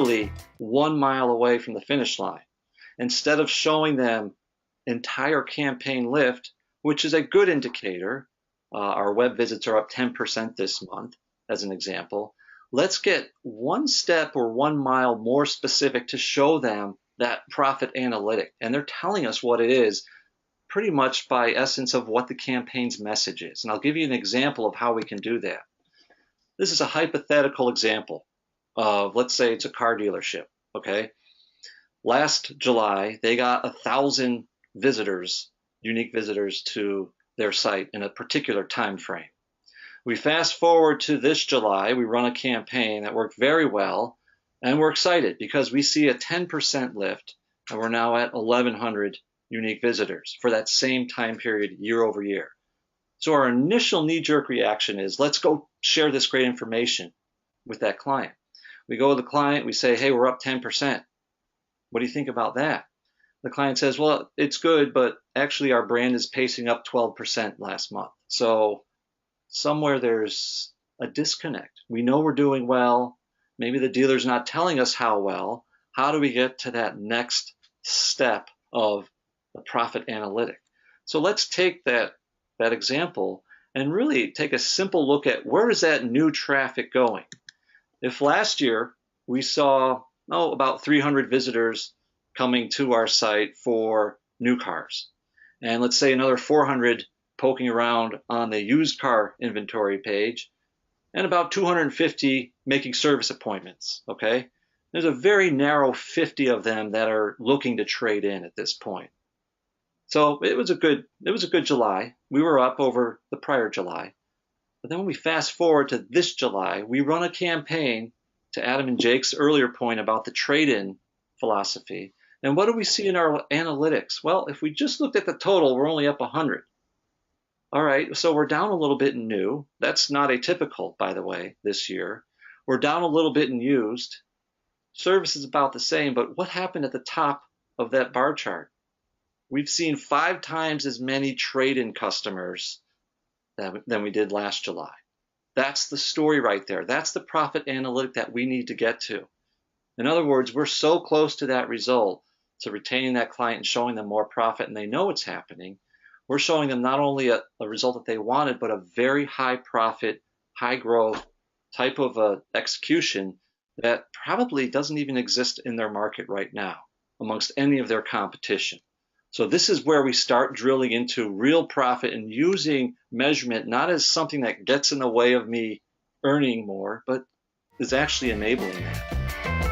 literally 1 mile away from the finish line. Instead of showing them entire campaign lift, which is a good indicator, our web visits are up 10% this month, as an example. Let's get one step or 1 mile more specific to show them that profit analytic. And they're telling us what it is pretty much by essence of what the campaign's message is. And I'll give you an example of how we can do that. This is a hypothetical example of, let's say it's a car dealership, okay? Last July, they got 1,000 visitors, unique visitors to their site in a particular time frame. We fast forward to this July, we run a campaign that worked very well, and we're excited because we see a 10% lift, and we're now at 1,100 unique visitors for that same time period year over year. So our initial knee-jerk reaction is, let's go share this great information with that client. We go to the client, we say, hey, we're up 10%. What do you think about that? The client says, well, it's good, but actually our brand is pacing up 12% last month. So somewhere there's a disconnect. We know we're doing well. Maybe the dealer's not telling us how well. How do we get to that next step of the profit analytic? So let's take that example and really take a simple look at where is that new traffic going. If last year we saw about 300 visitors coming to our site for new cars, and let's say another 400 poking around on the used car inventory page, and about 250 making service appointments, okay? There's a very narrow 50 of them that are looking to trade in at this point. So it was a good July. We were up over the prior July. But then when we fast forward to this July, we run a campaign to Adam and Jake's earlier point about the trade-in philosophy. And what do we see in our analytics? Well, if we just looked at the total, we're only up 100. All right, so we're down a little bit in new. That's not atypical, by the way, this year. We're down a little bit in used. Service is about the same, but what happened at the top of that bar chart? We've seen 5 times as many trade-in customers than we did last July. That's the story right there. That's the profit analytic that we need to get to. In other words, we're so close to that result, to retaining that client and showing them more profit, and they know it's happening. We're showing them not only a result that they wanted, but a very high profit, high growth type of execution that probably doesn't even exist in their market right now amongst any of their competition. So this is where we start drilling into real profit and using measurement not as something that gets in the way of me earning more, but is actually enabling that.